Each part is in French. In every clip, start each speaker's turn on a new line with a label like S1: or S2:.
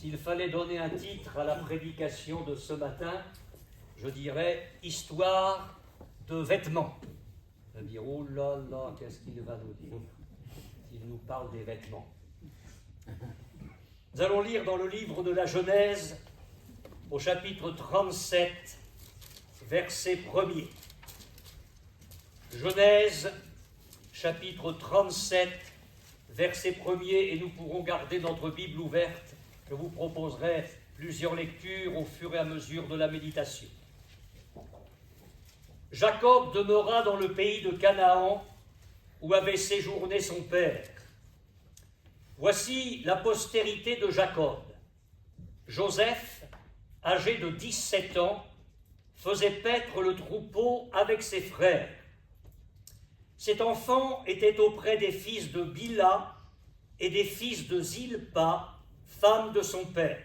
S1: S'il fallait donner un titre à la prédication de ce matin, je dirais « Histoire de vêtements ». On va dire « Oh là là, qu'est-ce qu'il va nous dire ?» Il nous parle des vêtements. Nous allons lire dans le livre de la Genèse, au chapitre 37, verset 1er. Genèse, chapitre 37, verset 1er, et nous pourrons garder notre Bible ouverte. Je vous proposerai plusieurs lectures au fur et à mesure de la méditation. Jacob demeura dans le pays de Canaan, où avait séjourné son père. Voici la postérité de Jacob. Joseph, âgé de 17 ans, faisait paître le troupeau avec ses frères. Cet enfant était auprès des fils de Bila et des fils de Zilpa, femme de son père.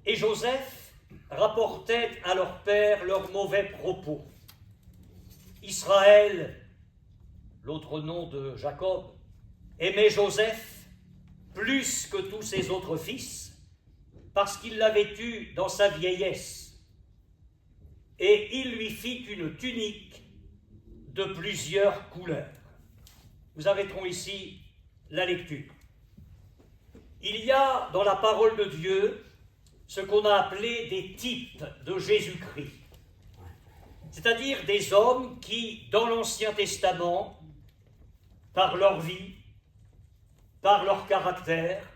S1: Et Joseph rapportait à leur père leurs mauvais propos. Israël, l'autre nom de Jacob, aimait Joseph plus que tous ses autres fils, parce qu'il l'avait eu dans sa vieillesse. Et il lui fit une tunique de plusieurs couleurs. Nous arrêterons ici la lecture. Il y a dans la parole de Dieu ce qu'on a appelé des types de Jésus-Christ, c'est-à-dire des hommes qui, dans l'Ancien Testament, par leur vie, par leur caractère,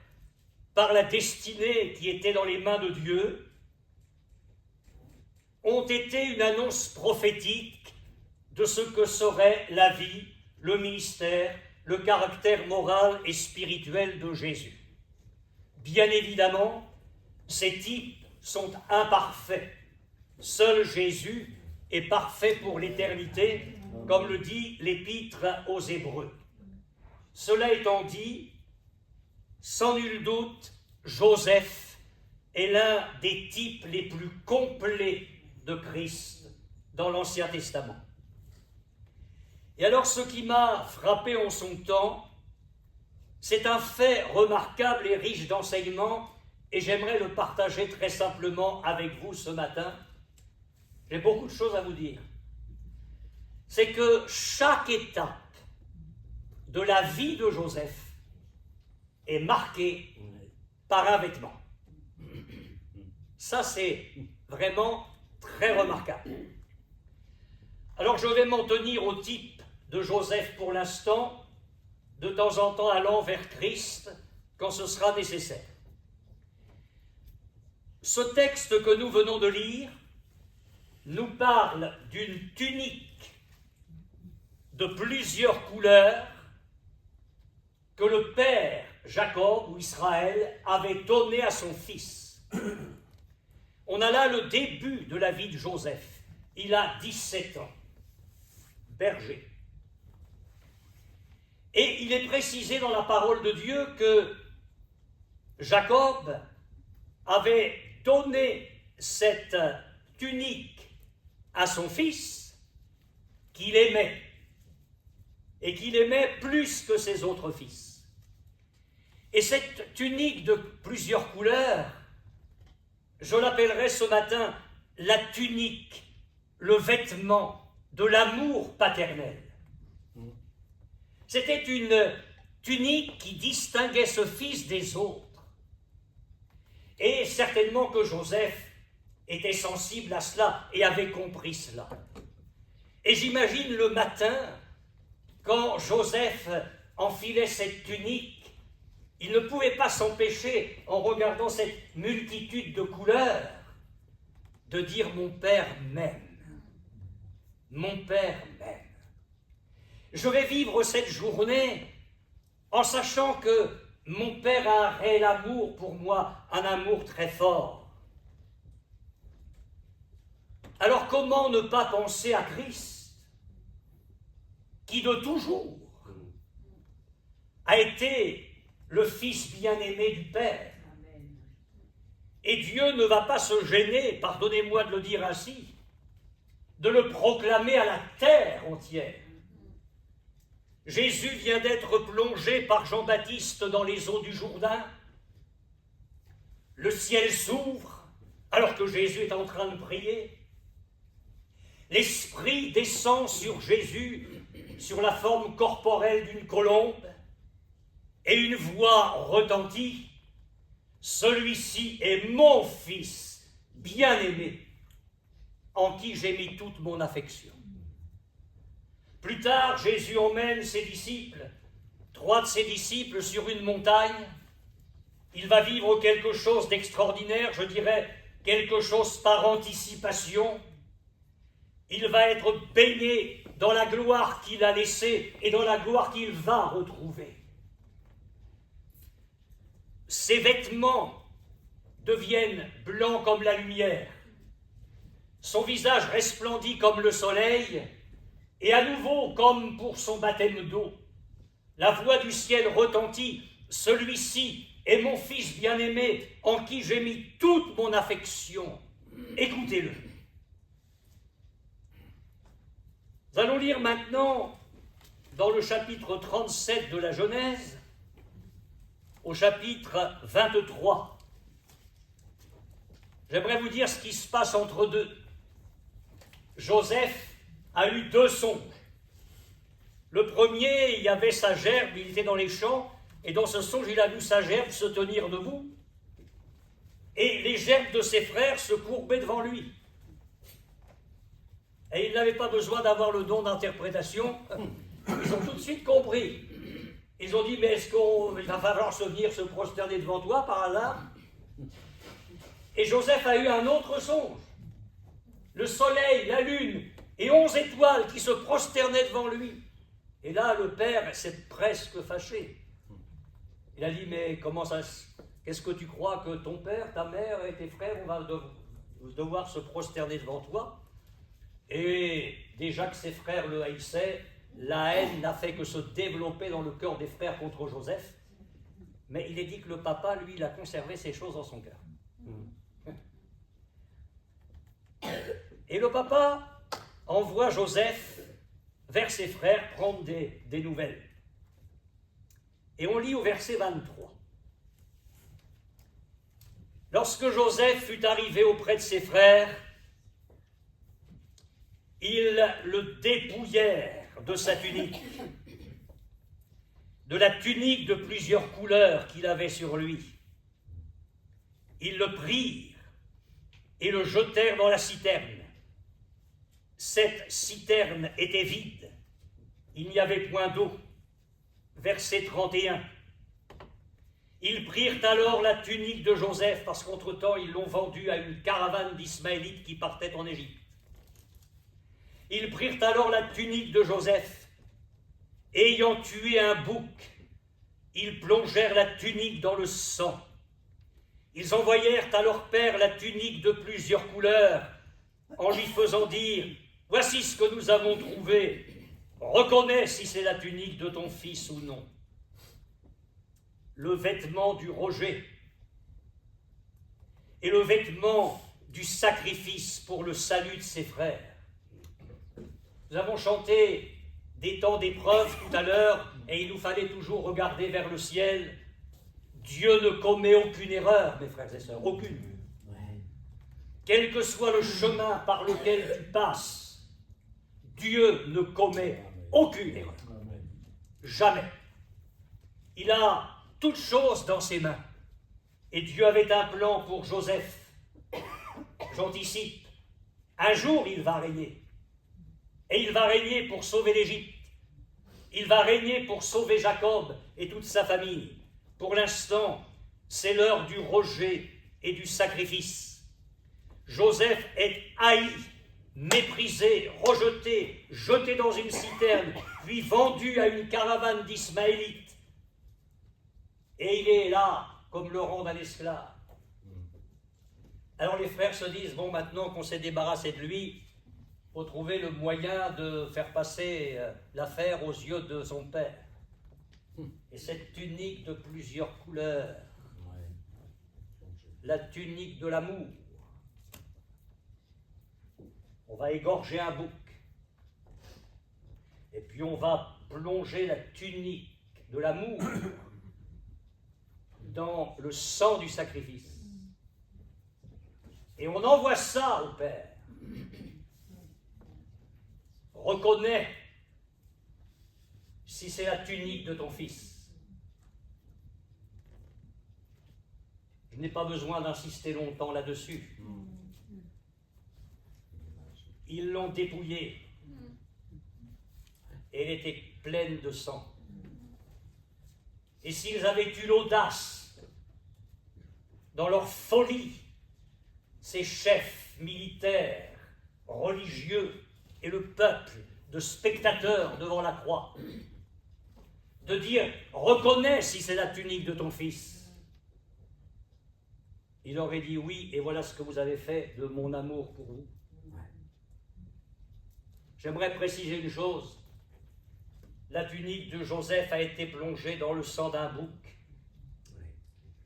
S1: par la destinée qui était dans les mains de Dieu, ont été une annonce prophétique de ce que serait la vie, le ministère, le caractère moral et spirituel de Jésus. Bien évidemment, ces types sont imparfaits. Seul Jésus est parfait pour l'éternité, comme le dit l'Épître aux Hébreux. Cela étant dit, sans nul doute, Joseph est l'un des types les plus complets de Christ dans l'Ancien Testament. Et alors, ce qui m'a frappé en son temps, c'est un fait remarquable et riche d'enseignements, et j'aimerais le partager très simplement avec vous ce matin. J'ai beaucoup de choses à vous dire. C'est que chaque étape de la vie de Joseph est marquée par un vêtement. Ça, c'est vraiment très remarquable. Alors, je vais m'en tenir au type de Joseph pour l'instant, de temps en temps allant vers Christ quand ce sera nécessaire. Ce texte que nous venons de lire nous parle d'une tunique de plusieurs couleurs que le père Jacob ou Israël avait donnée à son fils. On a là le début de la vie de Joseph. Il a 17 ans, berger. Et il est précisé dans la parole de Dieu que Jacob avait donné cette tunique à son fils qu'il aimait, et qu'il aimait plus que ses autres fils. Et cette tunique de plusieurs couleurs, je l'appellerai ce matin la tunique, le vêtement de l'amour paternel. C'était une tunique qui distinguait ce fils des autres. Et certainement que Joseph était sensible à cela et avait compris cela. Et j'imagine le matin, quand Joseph enfilait cette tunique, il ne pouvait pas s'empêcher, en regardant cette multitude de couleurs, de dire « Mon père m'aime, mon père m'aime ». Je vais vivre cette journée en sachant que mon père a un réel amour pour moi, un amour très fort. Alors comment ne pas penser à Christ, qui de toujours a été le Fils bien-aimé du Père. Et Dieu ne va pas se gêner, pardonnez-moi de le dire ainsi, de le proclamer à la terre entière. Jésus vient d'être plongé par Jean-Baptiste dans les eaux du Jourdain. le ciel s'ouvre alors que Jésus est en train de prier. L'Esprit descend sur Jésus sur la forme corporelle d'une colombe et une voix retentit. Celui-ci est mon Fils bien-aimé, en qui j'ai mis toute mon affection. Plus tard, Jésus emmène ses disciples, 3 de ses disciples, sur une montagne. Il va vivre quelque chose d'extraordinaire, je dirais quelque chose par anticipation. Il va être baigné dans la gloire qu'il a laissée et dans la gloire qu'il va retrouver. Ses vêtements deviennent blancs comme la lumière. Son visage resplendit comme le soleil, et à nouveau, comme pour son baptême d'eau, la voix du ciel retentit. Celui-ci est mon Fils bien-aimé, en qui j'ai mis toute mon affection. Écoutez-le. Nous allons lire maintenant, dans le chapitre 37 de la Genèse, au chapitre 23. J'aimerais vous dire ce qui se passe entre deux. Joseph a eu 2 songes. Le premier, il y avait sa gerbe, il était dans les champs, et dans ce songe, il a vu sa gerbe se tenir debout, et les gerbes de ses frères se courbaient devant lui. Et il n'avait pas besoin d'avoir le don d'interprétation, ils ont tout de suite compris. Ils ont dit, mais est-ce qu'il va falloir se venir se prosterner devant toi par hasard? Et Joseph a eu un autre songe. Le soleil, la lune et 11 étoiles qui se prosternaient devant lui. Et là, le père s'est presque fâché. Il a dit, mais comment ça... Qu'est-ce que tu crois que ton père, ta mère et tes frères vont devoir se prosterner devant toi? Et déjà que ses frères le haïssaient, la haine n'a fait que se développer dans le cœur des frères contre Joseph. Mais il est dit que le papa, lui, il a conservé ces choses dans son cœur. Et le papa envoie Joseph vers ses frères prendre des nouvelles. Et on lit au verset 23. Lorsque Joseph fut arrivé auprès de ses frères, ils le dépouillèrent de sa tunique, de la tunique de plusieurs couleurs qu'il avait sur lui. Ils le prirent et le jetèrent dans la citerne. Cette citerne était vide, il n'y avait point d'eau. Verset 31. Ils prirent alors la tunique de Joseph, parce qu'entre-temps ils l'ont vendue à une caravane d'Ismaélites qui partait en Égypte. Ils prirent alors la tunique de Joseph, et ayant tué un bouc, ils plongèrent la tunique dans le sang. Ils envoyèrent à leur père la tunique de plusieurs couleurs, en lui faisant dire « Voici ce que nous avons trouvé, reconnais si c'est la tunique de ton fils ou non. » Le vêtement du rejet et le vêtement du sacrifice pour le salut de ses frères. Nous avons chanté des temps d'épreuve tout à l'heure, et il nous fallait toujours regarder vers le ciel. Dieu ne commet aucune erreur, mes frères et sœurs, aucune. Quel que soit le chemin par lequel tu passes, Dieu ne commet aucune erreur. Jamais. Il a toutes choses dans ses mains. Et Dieu avait un plan pour Joseph. J'anticipe. Un jour, il va régner. Et il va régner pour sauver l'Égypte. Il va régner pour sauver Jacob et toute sa famille. Pour l'instant, c'est l'heure du rejet et du sacrifice. Joseph est haï, méprisé, rejeté, jeté dans une citerne, puis vendu à une caravane d'Ismaélites. Et il est là, comme le rang d'un esclave. Alors les frères se disent, bon, maintenant qu'on s'est débarrassé de lui, il faut trouver le moyen de faire passer l'affaire aux yeux de son père. Et cette tunique de plusieurs couleurs, la tunique de l'amour. On va égorger un bouc, et puis on va plonger la tunique de l'amour dans le sang du sacrifice. Et on envoie ça au Père. Reconnais si c'est la tunique de ton fils. Je n'ai pas besoin d'insister longtemps là-dessus. Ils l'ont dépouillée. Elle était pleine de sang. Et s'ils avaient eu l'audace, dans leur folie, ces chefs militaires, religieux et le peuple de spectateurs devant la croix, de dire « Reconnais si c'est la tunique de ton fils », il aurait dit « Oui, et voilà ce que vous avez fait de mon amour pour vous ». J'aimerais préciser une chose. La tunique de Joseph a été plongée dans le sang d'un bouc.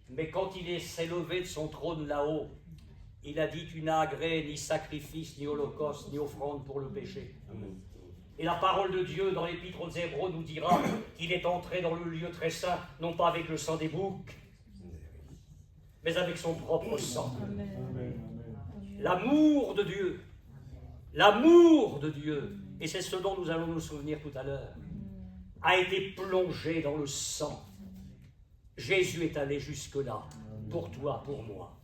S1: Mais quand il s'est levé de son trône là-haut, il a dit « Tu n'as agréé ni sacrifice, ni holocauste, ni offrande pour le péché. » Et la parole de Dieu dans l'Épître aux Hébreux nous dira qu'il est entré dans le lieu très saint, non pas avec le sang des boucs, mais avec son propre sang. L'amour de Dieu, l'amour de Dieu, et c'est ce dont nous allons nous souvenir tout à l'heure, a été plongé dans le sang. Jésus est allé jusque-là, pour toi, pour moi.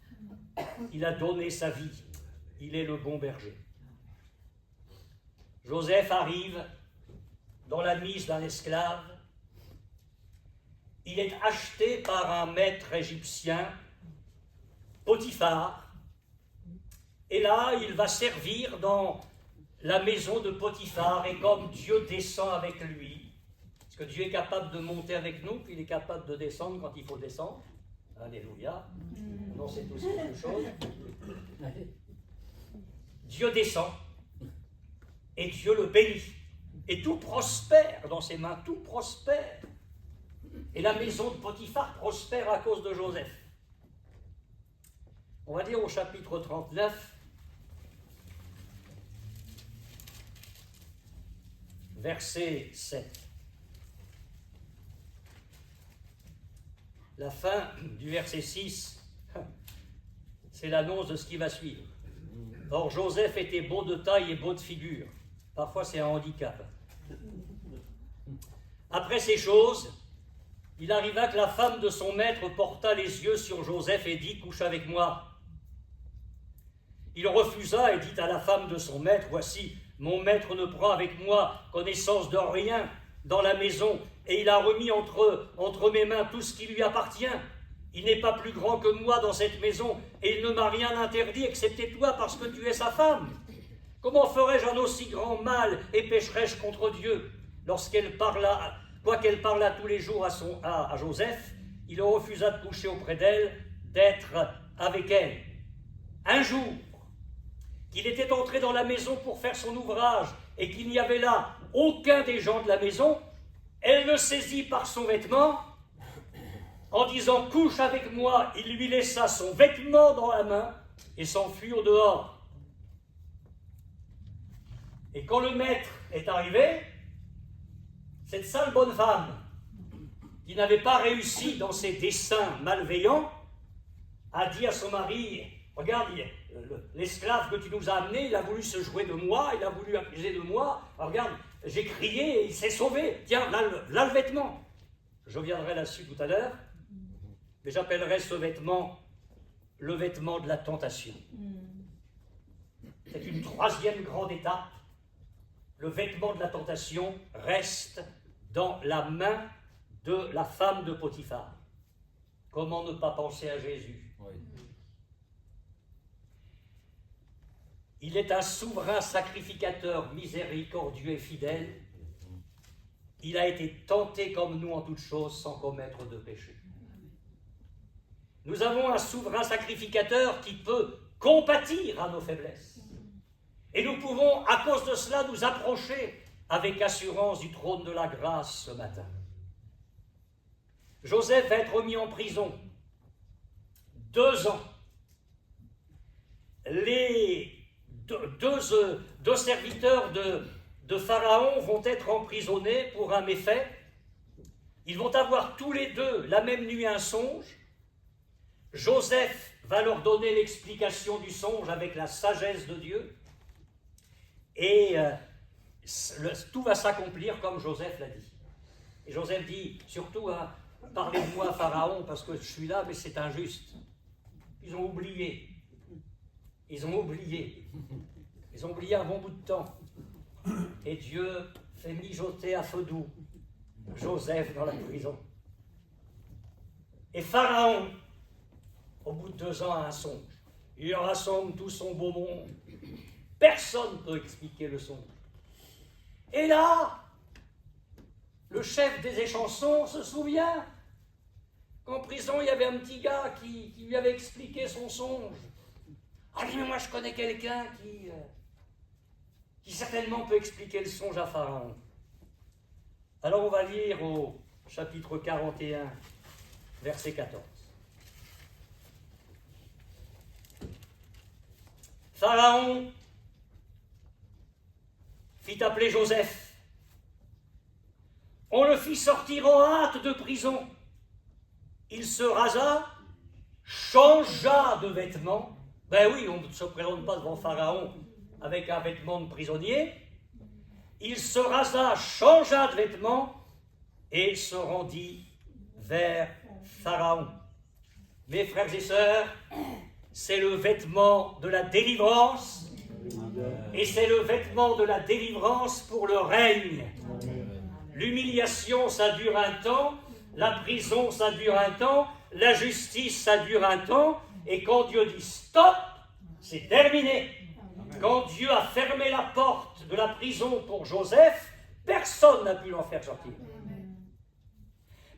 S1: Il a donné sa vie. Il est le bon berger. Joseph arrive dans la mise d'un esclave. Il est acheté par un maître égyptien, Potiphar. Et là, il va servir dans la maison de Potiphar. Et comme Dieu descend avec lui, parce que Dieu est capable de monter avec nous, puis il est capable de descendre quand il faut descendre. Alléluia. Non, c'est aussi la même chose. Dieu descend et Dieu le bénit. Et tout prospère dans ses mains, tout prospère. Et la maison de Potiphar prospère à cause de Joseph. On va dire au chapitre 39, verset 7. La fin du verset 6, c'est l'annonce de ce qui va suivre. Or, Joseph était beau de taille et beau de figure. Parfois, c'est un handicap. Après ces choses, il arriva que la femme de son maître porta les yeux sur Joseph et dit « Couche avec moi ». Il refusa et dit à la femme de son maître « Voici, mon maître ne prend avec moi connaissance de rien dans la maison, et il a remis entre mes mains tout ce qui lui appartient. Il n'est pas plus grand que moi dans cette maison, et il ne m'a rien interdit, excepté toi, parce que tu es sa femme. Comment ferais-je un aussi grand mal, et pécherais-je contre Dieu ?» Lorsqu'elle parla, quoiqu'elle parlât tous les jours à Joseph, il refusa de coucher auprès d'elle, d'être avec elle. Un jour, qu'il était entré dans la maison pour faire son ouvrage, et qu'il n'y avait là aucun des gens de la maison, elle le saisit par son vêtement, en disant « Couche avec moi », il lui laissa son vêtement dans la main et s'enfuit au dehors. Et quand le maître est arrivé, cette sale bonne femme, qui n'avait pas réussi dans ses desseins malveillants, a dit à son mari « Regarde, l'esclave que tu nous as amené, il a voulu se jouer de moi, il a voulu accuser de moi. Regarde, j'ai crié et il s'est sauvé. Tiens, là le vêtement. » Je viendrai là-dessus tout à l'heure, mais j'appellerai ce vêtement le vêtement de la tentation. C'est une troisième grande étape. Le vêtement de la tentation reste dans la main de la femme de Potiphar. Comment ne pas penser à Jésus? Oui. Il est un souverain sacrificateur miséricordieux et fidèle. Il a été tenté comme nous en toutes choses sans commettre de péché. Nous avons un souverain sacrificateur qui peut compatir à nos faiblesses. Et nous pouvons, à cause de cela, nous approcher avec assurance du trône de la grâce ce matin. Joseph va être mis en prison 2 ans. Les deux serviteurs de Pharaon vont être emprisonnés pour un méfait. Ils vont avoir tous les deux la même nuit un songe. Joseph va leur donner l'explication du songe avec la sagesse de Dieu, et tout va s'accomplir comme Joseph l'a dit. Et Joseph dit, surtout, parlez-moi à Pharaon, parce que je suis là, mais c'est injuste. Ils ont oublié. Ils ont oublié un bon bout de temps. Et Dieu fait mijoter à feu doux Joseph dans la prison. Et Pharaon, au bout de 2 ans, a un songe. Il rassemble tout son beau monde. Personne ne peut expliquer le songe. Et là, le chef des échansons se souvient qu'en prison, il y avait un petit gars qui lui avait expliqué son songe. Ah, mais moi, je connais quelqu'un qui certainement peut expliquer le songe à Pharaon. Alors, on va lire au chapitre 41, verset 14. Pharaon fit appeler Joseph. On le fit sortir en hâte de prison. Il se rasa, changea de vêtements. Ben oui, on ne se présente pas devant Pharaon avec un vêtement de prisonnier. Il se rasa, changea de vêtements et se rendit vers Pharaon. Mes frères et sœurs, c'est le vêtement de la délivrance, et c'est le vêtement de la délivrance pour le règne. L'humiliation, ça dure un temps, la prison, ça dure un temps, la justice, ça dure un temps, et quand Dieu dit stop, c'est terminé. Quand Dieu a fermé la porte de la prison pour Joseph, personne n'a pu l'en faire sortir.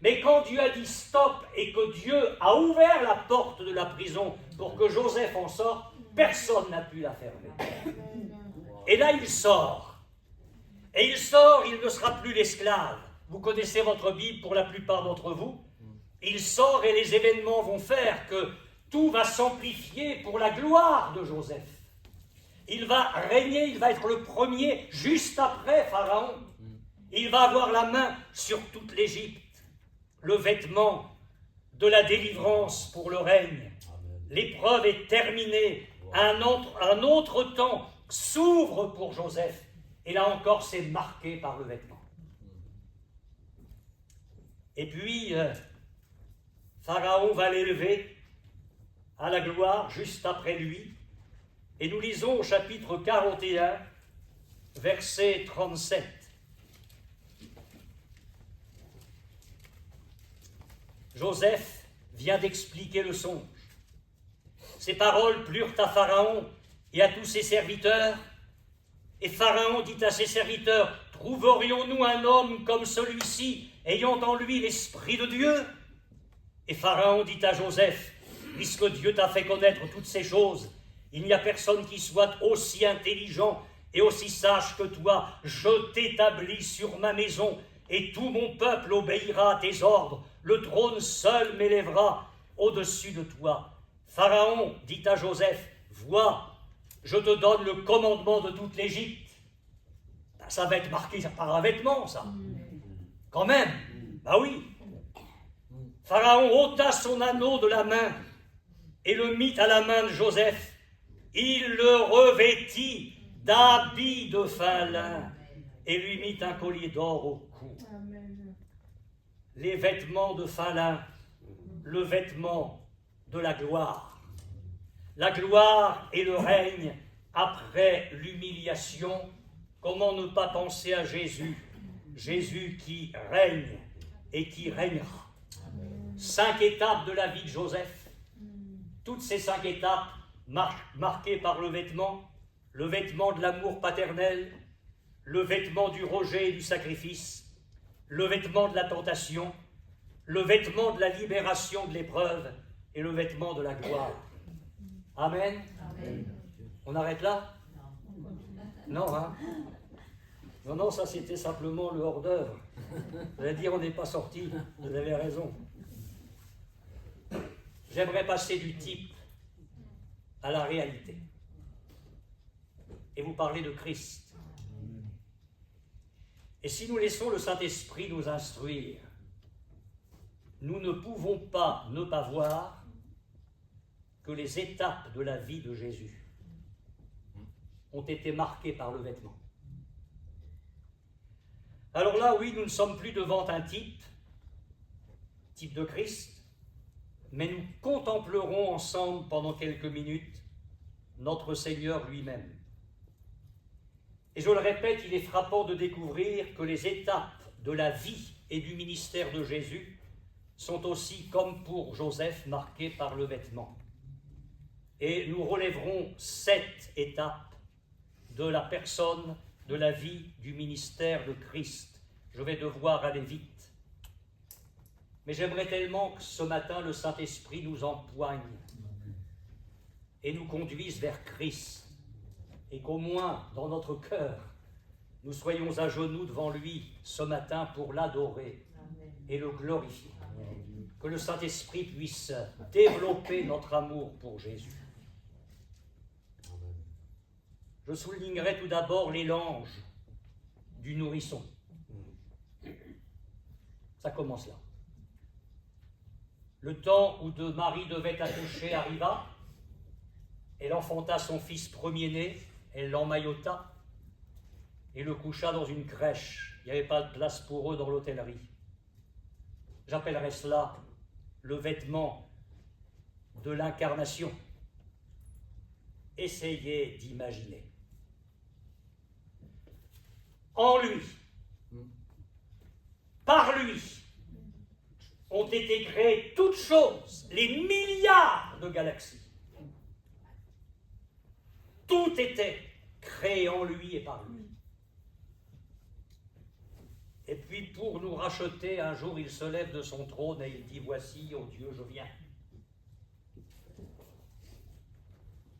S1: Mais quand Dieu a dit stop et que Dieu a ouvert la porte de la prison pour que Joseph en sorte, personne n'a pu la fermer. Et là, il sort. Et il sort, il ne sera plus l'esclave. Vous connaissez votre Bible pour la plupart d'entre vous. Il sort et les événements vont faire que tout va s'amplifier pour la gloire de Joseph. Il va régner, il va être le premier juste après Pharaon. Il va avoir la main sur toute l'Égypte. Le vêtement de la délivrance pour le règne. L'épreuve est terminée. Un autre temps s'ouvre pour Joseph. Et là encore, c'est marqué par le vêtement. Et puis, Pharaon va l'élever à la gloire juste après lui. Et nous lisons au chapitre 41, verset 37. Joseph vient d'expliquer le songe. Ces paroles plurent à Pharaon et à tous ses serviteurs. Et Pharaon dit à ses serviteurs, « Trouverions-nous un homme comme celui-ci, ayant en lui l'Esprit de Dieu ?» Et Pharaon dit à Joseph, « Puisque Dieu t'a fait connaître toutes ces choses, il n'y a personne qui soit aussi intelligent et aussi sage que toi. Je t'établis sur ma maison, et tout mon peuple obéira à tes ordres. Le trône seul m'élèvera au-dessus de toi. » Pharaon dit à Joseph, « Vois, je te donne le commandement de toute l'Égypte. » Ben, ça va être marqué par un vêtement, ça. Quand même. Ben oui. Pharaon ôta son anneau de la main et le mit à la main de Joseph. Il le revêtit d'habits de fin lin et lui mit un collier d'or au cou. Les vêtements de fin lin, le vêtement de la gloire. La gloire et le règne après l'humiliation. Comment ne pas penser à Jésus? Jésus qui règne et qui régnera. 5 étapes de la vie de Joseph. Toutes ces 5 étapes marquées par le vêtement de l'amour paternel, le vêtement du rejet et du sacrifice, le vêtement de la tentation, le vêtement de la libération de l'épreuve et le vêtement de la gloire. Amen. Amen. On arrête là? Non, hein? Non, ça c'était simplement le hors-d'œuvre. Vous allez dire, on n'est pas sorti. Vous avez raison. J'aimerais passer du type à la réalité et vous parler de Christ. Et si nous laissons le Saint-Esprit nous instruire, nous ne pouvons pas ne pas voir que les étapes de la vie de Jésus ont été marquées par le vêtement. Alors là, oui, nous ne sommes plus devant un type de Christ, mais nous contemplerons ensemble pendant quelques minutes notre Seigneur lui-même. Et je le répète, il est frappant de découvrir que les étapes de la vie et du ministère de Jésus sont aussi, comme pour Joseph, marquées par le vêtement. Et nous relèverons 7 étapes de la personne, de la vie, du ministère de Christ. Je vais devoir aller vite. Mais j'aimerais tellement que ce matin, le Saint-Esprit nous empoigne et nous conduise vers Christ, et qu'au moins, dans notre cœur, nous soyons à genoux devant lui ce matin pour l'adorer et le glorifier. Que le Saint-Esprit puisse développer notre amour pour Jésus. Je soulignerai tout d'abord l'élange du nourrisson. Ça commence là. Le temps où Marie devait accoucher arriva. Elle enfanta son fils premier-né, elle l'emmaillota et le coucha dans une crèche. Il n'y avait pas de place pour eux dans l'hôtellerie. J'appellerais cela le vêtement de l'incarnation. Essayez d'imaginer. En lui, par lui, ont été créées toutes choses, les milliards de galaxies. Tout était créé en lui et par lui. Et puis pour nous racheter, un jour il se lève de son trône et il dit « Voici, ô Dieu, je viens ».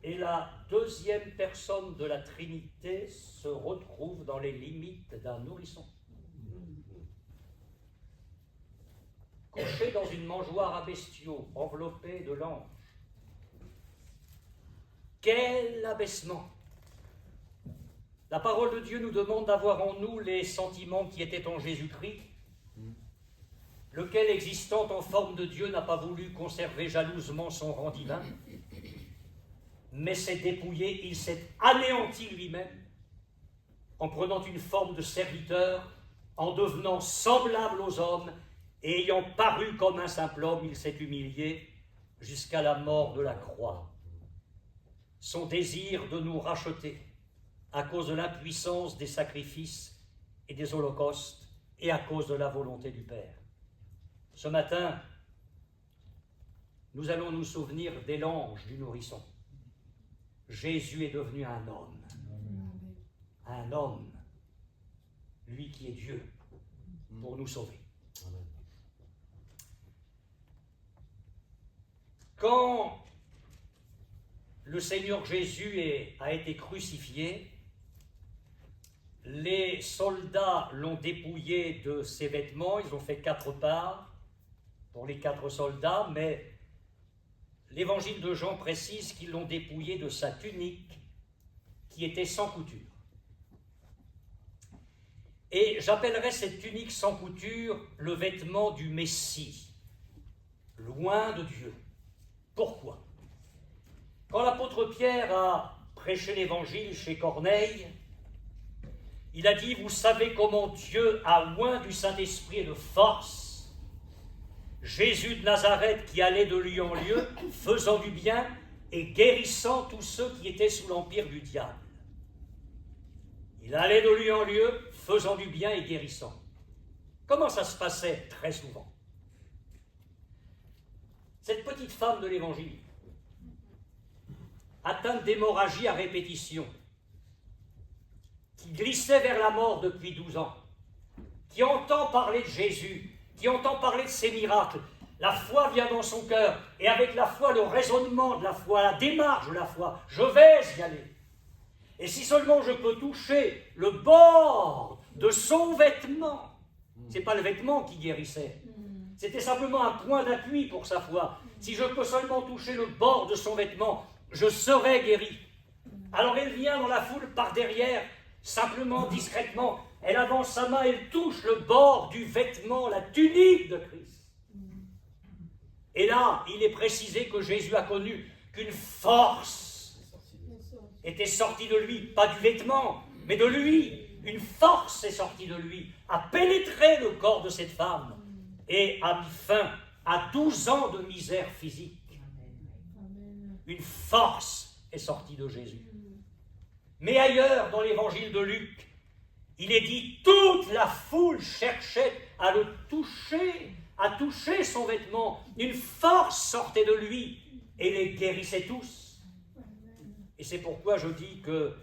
S1: Et la deuxième personne de la Trinité se retrouve dans les limites d'un nourrisson. Couché dans une mangeoire à bestiaux, enveloppé de l'ange. Quel abaissement! La parole de Dieu nous demande d'avoir en nous les sentiments qui étaient en Jésus-Christ, lequel, existant en forme de Dieu, n'a pas voulu conserver jalousement son rang divin, mais s'est dépouillé, il s'est anéanti lui-même, en prenant une forme de serviteur, en devenant semblable aux hommes, et ayant paru comme un simple homme, il s'est humilié jusqu'à la mort de la croix. Son désir de nous racheter, à cause de l'impuissance des sacrifices et des holocaustes, et à cause de la volonté du Père. Ce matin, nous allons nous souvenir des langes du nourrisson. Jésus est devenu un homme. Un homme, lui qui est Dieu, pour nous sauver. Quand le Seigneur Jésus a été crucifié, les soldats l'ont dépouillé de ses vêtements, ils ont fait 4 parts pour les 4 soldats, mais l'évangile de Jean précise qu'ils l'ont dépouillé de sa tunique qui était sans couture. Et j'appellerais cette tunique sans couture le vêtement du Messie, loin de Dieu. Pourquoi ? Quand l'apôtre Pierre a prêché l'évangile chez Corneille, il a dit « Vous savez comment Dieu a oint du Saint-Esprit et de force Jésus de Nazareth qui allait de lieu en lieu, faisant du bien et guérissant tous ceux qui étaient sous l'empire du diable. » Il allait de lieu en lieu, faisant du bien et guérissant. Comment ça se passait très souvent ? Cette petite femme de l'Évangile, atteinte d'hémorragie à répétition, qui glissait vers la mort depuis 12 ans, qui entend parler de Jésus, qui entend parler de ses miracles, la foi vient dans son cœur, et avec la foi, le raisonnement de la foi, la démarche de la foi, je vais y aller. Et si seulement je peux toucher le bord de son vêtement, ce n'est pas le vêtement qui guérissait, c'était simplement un point d'appui pour sa foi. Si je peux seulement toucher le bord de son vêtement, je serai guéri. Alors elle vient dans la foule par derrière, simplement, discrètement, elle avance sa main, elle touche le bord du vêtement, la tunique de Christ. Et là, il est précisé que Jésus a connu qu'une force était sortie de lui, pas du vêtement, mais de lui. Une force est sortie de lui, a pénétré le corps de cette femme et a mis fin à 12 ans de misère physique. Une force est sortie de Jésus. Mais ailleurs, dans l'évangile de Luc, il est dit, toute la foule cherchait à le toucher, à toucher son vêtement. Une force sortait de lui et les guérissait tous. Et c'est pourquoi je dis que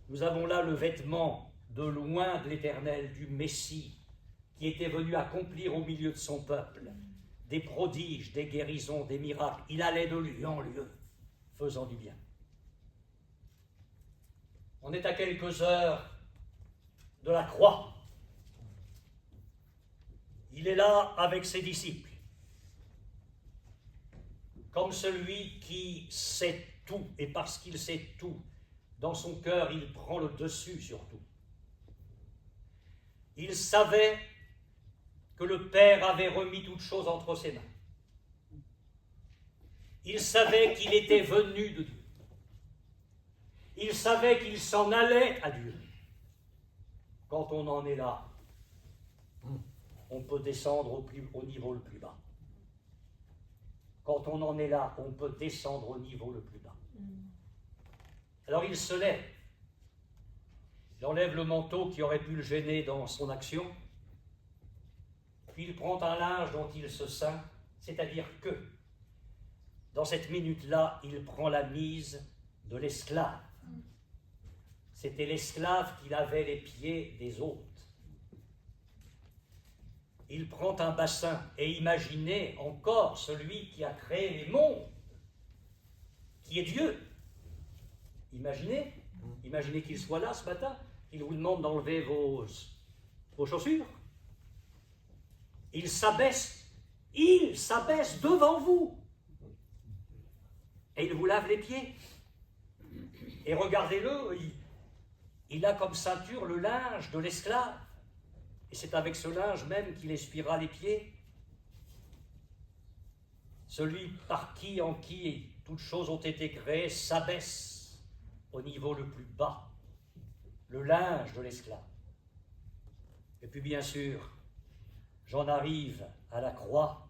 S1: nous avons là le vêtement de loin de l'Éternel, du Messie, qui était venu accomplir au milieu de son peuple des prodiges, des guérisons, des miracles. Il allait de lieu en lieu, faisant du bien. On est à quelques heures de la croix. Il est là avec ses disciples, comme celui qui sait tout, et parce qu'il sait tout, dans son cœur, il prend le dessus sur tout. Il savait que le Père avait remis toutes choses entre ses mains. Il savait qu'il était venu de Dieu. Il savait qu'il s'en allait à Dieu. Quand on en est là, on peut descendre au niveau le plus bas. Quand on en est là, on peut descendre au niveau le plus bas. Alors il se lève. Il enlève le manteau qui aurait pu le gêner dans son action. Puis il prend un linge dont il se ceint, c'est-à-dire que, dans cette minute-là, il prend la mise de l'esclave. C'était l'esclave qui lavait les pieds des hôtes. Il prend un bassin et imaginez encore celui qui a créé les mondes, qui est Dieu. Imaginez qu'il soit là ce matin, qu'il vous demande d'enlever vos chaussures. Il s'abaisse devant vous. Et il vous lave les pieds. Et regardez-le, il a comme ceinture le linge de l'esclave. Et c'est avec ce linge même qu'il essuiera les pieds. Celui par qui, en qui toutes choses ont été créées, s'abaisse au niveau le plus bas, le linge de l'esclave. Et puis bien sûr, j'en arrive à la croix.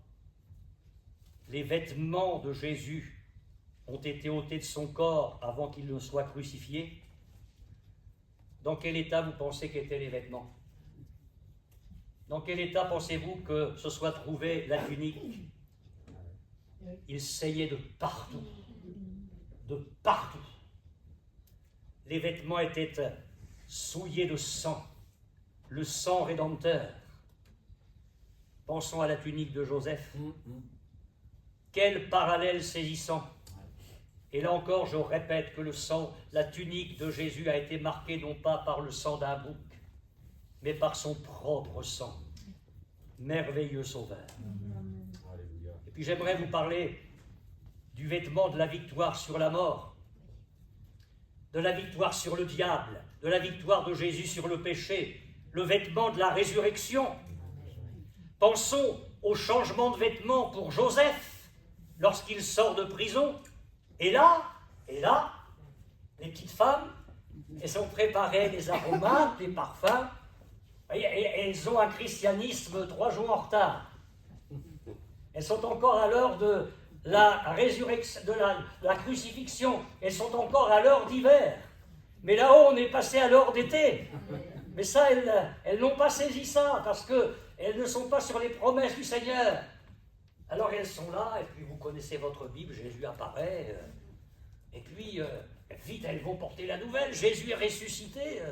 S1: Les vêtements de Jésus ont été ôtés de son corps avant qu'il ne soit crucifié. Dans quel état vous pensez qu'étaient les vêtements? Dans quel état pensez-vous que se soit trouvée la tunique? Il saillait de partout. De partout. Les vêtements étaient souillés de sang, le sang rédempteur. Pensons à la tunique de Joseph. Quel parallèle saisissant! Et là encore, je répète que le sang, la tunique de Jésus a été marquée non pas par le sang d'un bouc, mais par son propre sang. Merveilleux Sauveur. Et puis j'aimerais vous parler du vêtement de la victoire sur la mort, de la victoire sur le diable, de la victoire de Jésus sur le péché, le vêtement de la résurrection. Pensons au changement de vêtements pour Joseph lorsqu'il sort de prison. Et là, les petites femmes, elles sont préparées des aromates, des parfums, et elles ont un christianisme 3 jours en retard. Elles sont encore à l'heure de la résurrection, de la crucifixion, elles sont encore à l'heure d'hiver. Mais là-haut, on est passé à l'heure d'été. Mais ça, elles n'ont pas saisi ça, parce qu'elles ne sont pas sur les promesses du Seigneur. Alors elles sont là, et puis vous connaissez votre Bible, Jésus apparaît, et puis vite elles vont porter la nouvelle, Jésus est ressuscité.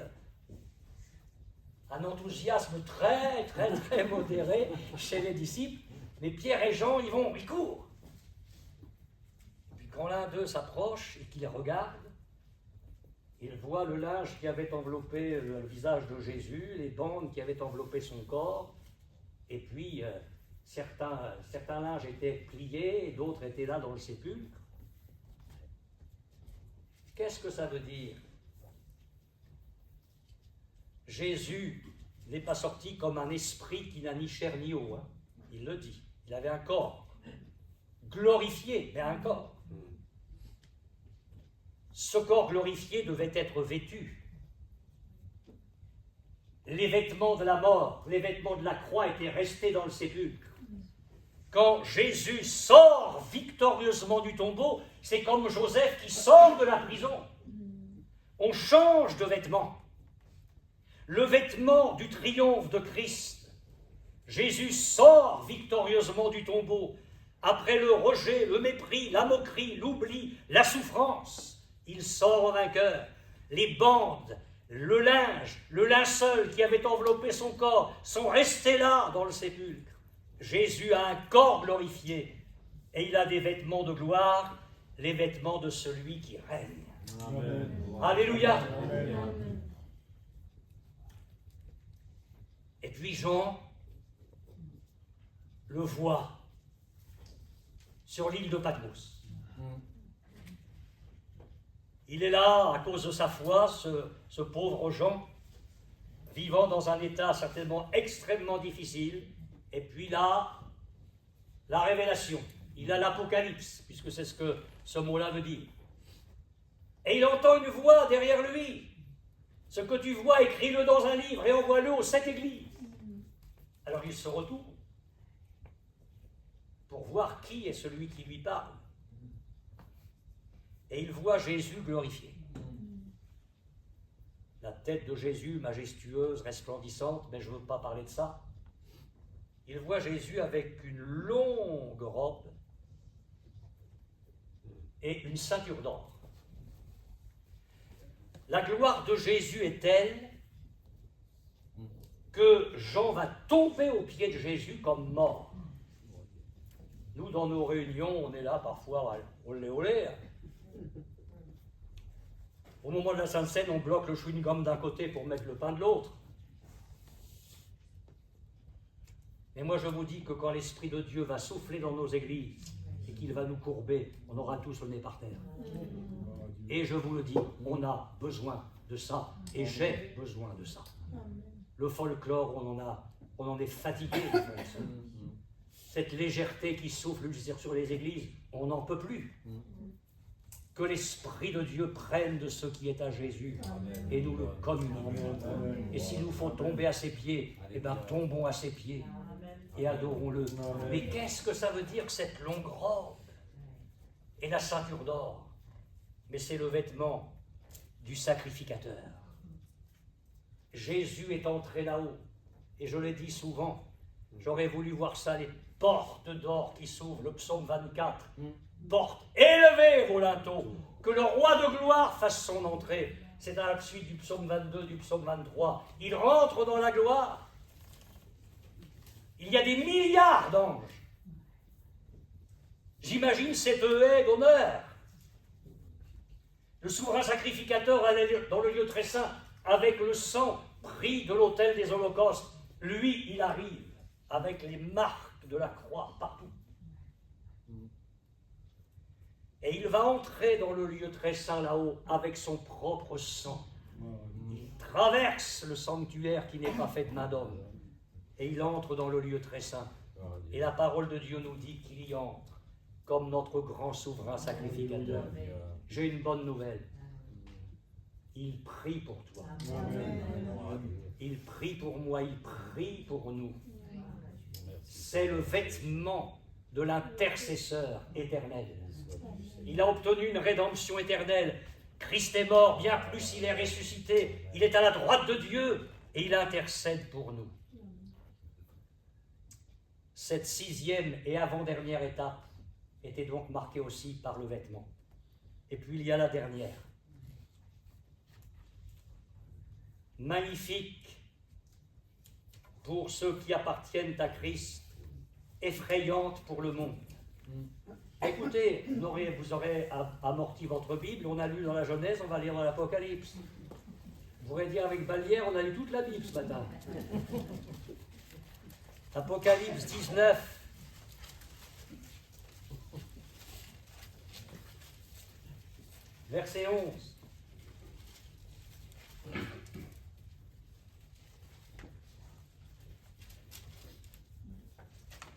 S1: Un enthousiasme très, très, très modéré chez les disciples, mais Pierre et Jean, ils courent. Puis quand l'un d'eux s'approche et qu'il regarde, il voit le linge qui avait enveloppé le visage de Jésus, les bandes qui avaient enveloppé son corps, et puis certains linges étaient pliés et d'autres étaient là dans le sépulcre. Qu'est-ce que ça veut dire? Jésus n'est pas sorti comme un esprit qui n'a ni chair ni eau. Hein. Il le dit. Il avait un corps glorifié, mais un corps. ce corps glorifié devait être vêtu. Les vêtements de la mort, les vêtements de la croix étaient restés dans le sépulcre. Quand Jésus sort victorieusement du tombeau, c'est comme Joseph qui sort de la prison. On change de vêtements. Le vêtement du triomphe de Christ. Jésus sort victorieusement du tombeau. Après le rejet, le mépris, la moquerie, l'oubli, la souffrance, il sort au vainqueur. Les bandes, le linge, le linceul qui avait enveloppé son corps sont restés là dans le sépulcre. Jésus a un corps glorifié et il a des vêtements de gloire, les vêtements de celui qui règne. Amen. Alléluia. Amen. Et puis Jean le voit sur l'île de Patmos. Il est là à cause de sa foi, ce pauvre Jean, vivant dans un état certainement extrêmement difficile. Et puis là, la révélation. Il a l'Apocalypse, puisque c'est ce que ce mot-là veut dire. Et il entend une voix derrière lui. Ce que tu vois, écris-le dans un livre et envoie-le aux 7 églises. Alors il se retourne pour voir qui est celui qui lui parle. Et il voit Jésus glorifié. La tête de Jésus, majestueuse, resplendissante, mais je ne veux pas parler de ça. Il voit Jésus avec une longue robe et une ceinture d'or. La gloire de Jésus est telle que Jean va tomber aux pieds de Jésus comme mort. Nous, dans nos réunions, on est là parfois, olé olé. Au moment de la Sainte Seine, on bloque le chewing-gum d'un côté pour mettre le pain de l'autre. Mais moi, je vous dis que quand l'Esprit de Dieu va souffler dans nos églises et qu'il va nous courber, on aura tous le nez par terre. Et je vous le dis, on a besoin de ça, et j'ai besoin de ça. Le folklore, on en est fatigué. Cette légèreté qui souffle sur les églises, on n'en peut plus. Que l'Esprit de Dieu prenne de ce qui est à Jésus et nous le communique. Et s'il nous faut tomber à ses pieds, eh bien tombons à ses pieds et adorons-le. Mais qu'est-ce que ça veut dire que cette longue robe et la ceinture d'or? Mais c'est le vêtement du sacrificateur. Jésus est entré là-haut, et je l'ai dit souvent, j'aurais voulu voir ça, les portes d'or qui s'ouvrent, le psaume 24. Porte, élevez vos linteaux, que le roi de gloire fasse son entrée. C'est dans la suite du psaume 22, du psaume 23. Il rentre dans la gloire. Il y a des milliards d'anges. J'imagine cette haie d'honneur. Le souverain sacrificateur allait dans le lieu très saint avec le sang pris de l'autel des holocaustes. Lui, il arrive avec les marques de la croix partout. Et il va entrer dans le lieu très saint là-haut avec son propre sang. Il traverse le sanctuaire qui n'est pas fait de main d'homme. Et il entre dans le lieu très saint. Et la parole de Dieu nous dit qu'il y entre comme notre grand souverain sacrificateur. J'ai une bonne nouvelle. Il prie pour toi. Il prie pour moi, il prie pour nous. C'est le vêtement de l'intercesseur éternel. Il a obtenu une rédemption éternelle. Christ est mort, bien plus il est ressuscité. Il est à la droite de Dieu et il intercède pour nous. Cette 6e et avant-dernière étape était donc marquée aussi par le vêtement. Et puis il y a la dernière. Magnifique pour ceux qui appartiennent à Christ, effrayante pour le monde. Écoutez, vous aurez amorti votre Bible, on a lu dans la Genèse, on va lire dans l'Apocalypse. Vous pourrez dire avec Vallière, on a lu toute la Bible ce matin. Apocalypse 19. Verset 11.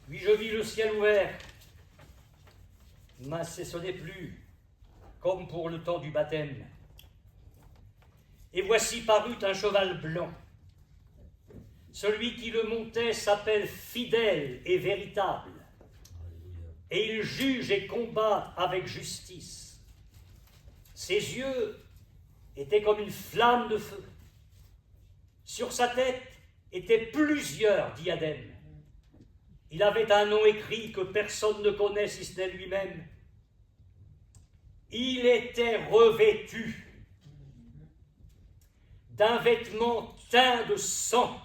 S1: Puis je vis le ciel ouvert, mais ce n'est plus comme pour le temps du baptême. Et voici parut un cheval blanc. Celui qui le montait s'appelle fidèle et véritable, et il juge et combat avec justice. Ses yeux étaient comme une flamme de feu. Sur sa tête étaient plusieurs diadèmes. Il avait un nom écrit que personne ne connaît si ce n'est lui-même. Il était revêtu d'un vêtement teint de sang.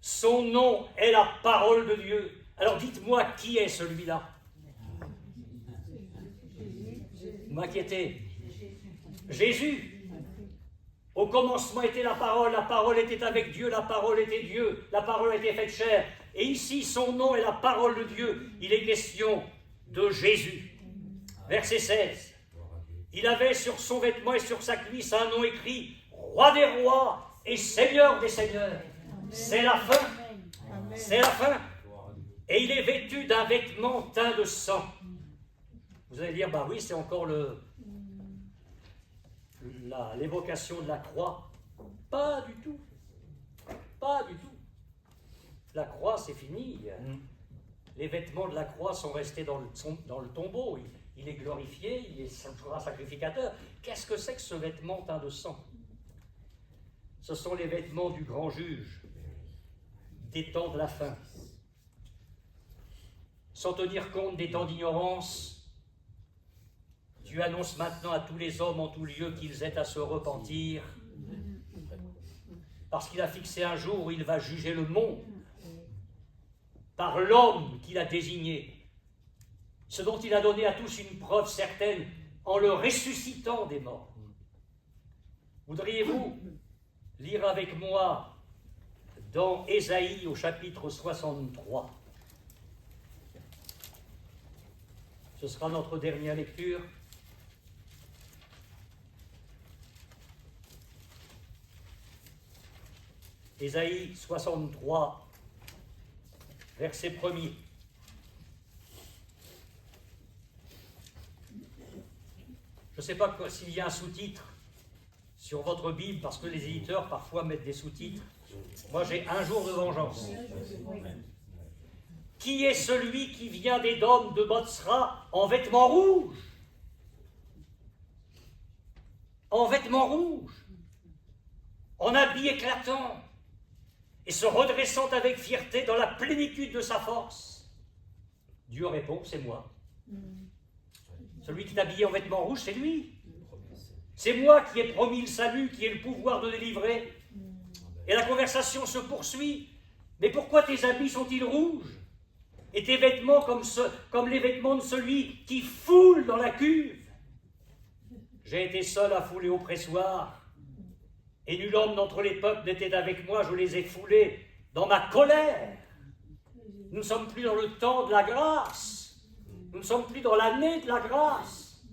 S1: Son nom est la parole de Dieu. Alors dites-moi, qui est celui-là? Vous m'inquiétez. Jésus. Au commencement était la parole était avec Dieu, la parole était Dieu, la parole était faite chair. Et ici, son nom est la parole de Dieu. Il est question de Jésus. Verset 16. Il avait sur son vêtement et sur sa cuisse un nom écrit « Roi des rois et Seigneur des seigneurs ». C'est la fin. C'est la fin. Et il est vêtu d'un vêtement teint de sang. Vous allez dire, bah oui, c'est encore l'évocation de la croix. Pas du tout. Pas du tout. La croix, c'est fini. Les vêtements de la croix sont restés dans le tombeau. Il est glorifié, il est toujours un sacrificateur. Qu'est-ce que c'est que ce vêtement teint de sang? Ce sont les vêtements du grand juge, des temps de la fin. Sans tenir compte des temps d'ignorance, Dieu annonce maintenant à tous les hommes en tout lieu qu'ils aient à se repentir, parce qu'il a fixé un jour où il va juger le monde par l'homme qu'il a désigné, ce dont il a donné à tous une preuve certaine en le ressuscitant des morts. Voudriez-vous lire avec moi dans Ésaïe au chapitre 63? Ce sera notre dernière lecture. Ésaïe 63, verset 1er. Je ne sais pas s'il y a un sous-titre sur votre Bible, parce que les éditeurs parfois mettent des sous-titres. Moi, j'ai un jour de vengeance. Qui est celui qui vient d'Édom, de Botsra, en vêtements rouges? En vêtements rouges, en habit éclatant, et se redressant avec fierté dans la plénitude de sa force. Dieu répond, c'est moi. Celui qui est habillé en vêtements rouges, c'est lui. C'est moi qui ai promis le salut, qui ai le pouvoir de délivrer. Et la conversation se poursuit. Mais pourquoi tes habits sont-ils rouges? Et tes vêtements comme les vêtements de celui qui foule dans la cuve? J'ai été seul à fouler au pressoir, et nul homme d'entre les peuples n'était avec moi, je les ai foulés dans ma colère. Nous ne sommes plus dans le temps de la grâce. Nous ne sommes plus dans l'année de la grâce.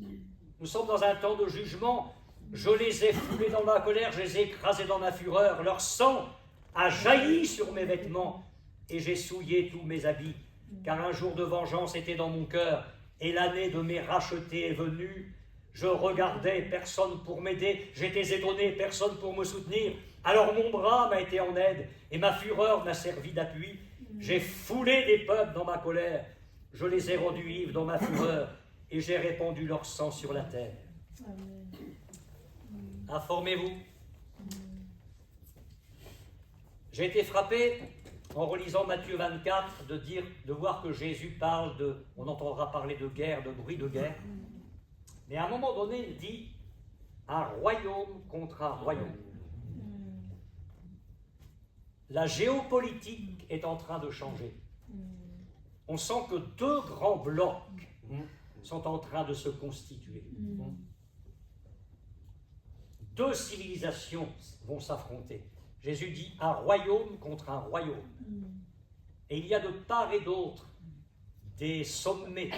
S1: Nous sommes dans un temps de jugement. Je les ai foulés dans ma colère, je les ai écrasés dans ma fureur. Leur sang a jailli sur mes vêtements et j'ai souillé tous mes habits. Car un jour de vengeance était dans mon cœur et l'année de mes rachetés est venue. Je regardais, personne pour m'aider. J'étais étonné, personne pour me soutenir. Alors mon bras m'a été en aide et ma fureur m'a servi d'appui. J'ai foulé des peuples dans ma colère. Je les ai rendus ivres dans ma fureur et j'ai répandu leur sang sur la terre. Informez-vous. J'ai été frappé en relisant Matthieu 24 de voir que Jésus parle on entendra parler de guerre, de bruit de guerre. Mais à un moment donné, il dit un royaume contre un royaume. La géopolitique est en train de changer. On sent que deux grands blocs sont en train de se constituer. Deux civilisations vont s'affronter. Jésus dit un royaume contre un royaume. Et il y a de part et d'autre des sommets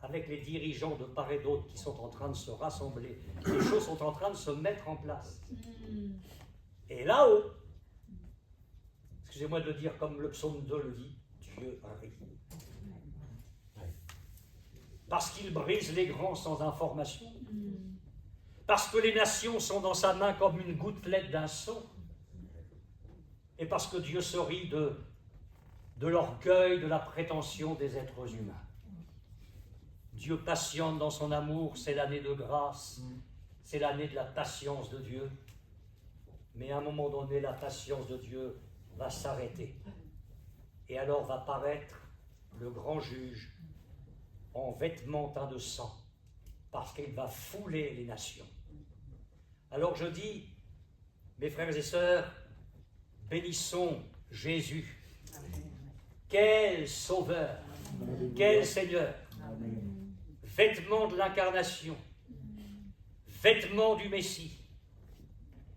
S1: avec les dirigeants de part et d'autre qui sont en train de se rassembler. Les choses sont en train de se mettre en place. Et là-haut, excusez-moi de le dire comme le psaume 2 le dit, Dieu rit. Parce qu'il brise les grands sans information. Parce que les nations sont dans sa main comme une gouttelette d'un seau. Et parce que Dieu se rit de l'orgueil, de la prétention des êtres humains. Dieu patiente dans son amour, c'est l'année de grâce, c'est l'année de la patience de Dieu. Mais à un moment donné, la patience de Dieu va s'arrêter. Et alors va paraître le grand juge en vêtements teints de sang, parce qu'il va fouler les nations. Alors je dis, mes frères et sœurs, bénissons Jésus. Quel sauveur, quel Seigneur. Vêtements de l'incarnation, vêtements du Messie,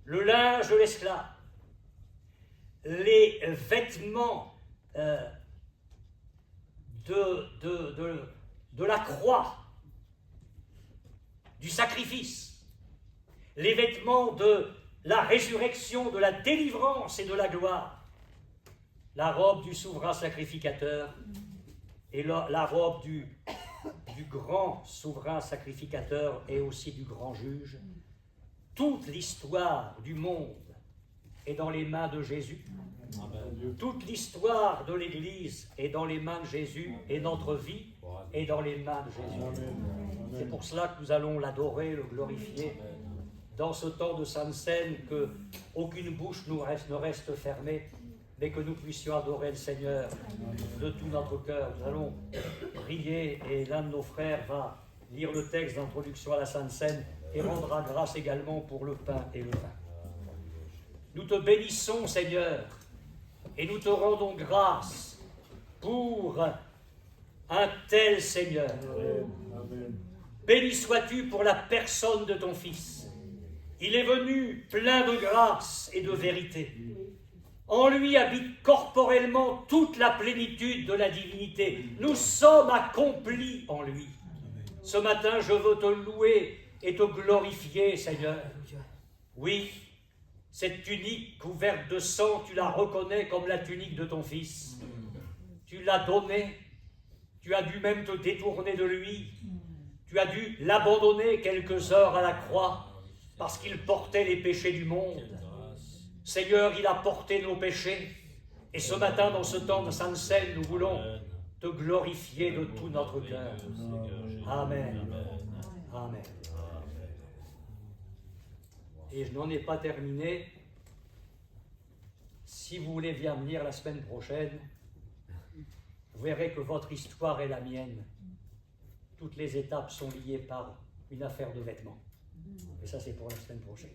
S1: le linge de l'esclave, les vêtements de la croix, du sacrifice, les vêtements de la résurrection, de la délivrance et de la gloire, la robe du souverain sacrificateur et la robe du grand souverain sacrificateur et aussi du grand juge. Toute l'histoire du monde est dans les mains de Jésus. Amen. Toute l'histoire de l'Église est dans les mains de Jésus et notre vie est dans les mains de Jésus. Amen. C'est pour cela que nous allons l'adorer, le glorifier dans ce temps de Sainte Seine, que aucune bouche ne reste fermée, mais que nous puissions adorer le Seigneur de tout notre cœur. Nous allons prier et l'un de nos frères va lire le texte d'introduction à la Sainte Seine et rendra grâce également pour le pain et le vin. Nous te bénissons, Seigneur, et nous te rendons grâce pour un tel Seigneur. Amen. Béni sois-tu pour la personne de ton Fils. Il est venu plein de grâce et de vérité. En lui habite corporellement toute la plénitude de la divinité. Nous sommes accomplis en lui. Ce matin, je veux te louer et te glorifier, Seigneur. Oui, cette tunique couverte de sang, tu la reconnais comme la tunique de ton Fils. Tu l'as donnée. Tu as dû même te détourner de lui. Tu as dû l'abandonner quelques heures à la croix parce qu'il portait les péchés du monde. Seigneur, il a porté nos péchés. Et ce matin, dans ce temps de Sainte Seine, nous voulons te glorifier de tout notre cœur. Amen. Amen. Et je n'en ai pas terminé. Si vous voulez bien venir la semaine prochaine, vous verrez que votre histoire est la mienne. Toutes les étapes sont liées par une affaire de vêtements. Et ça, c'est pour la semaine prochaine.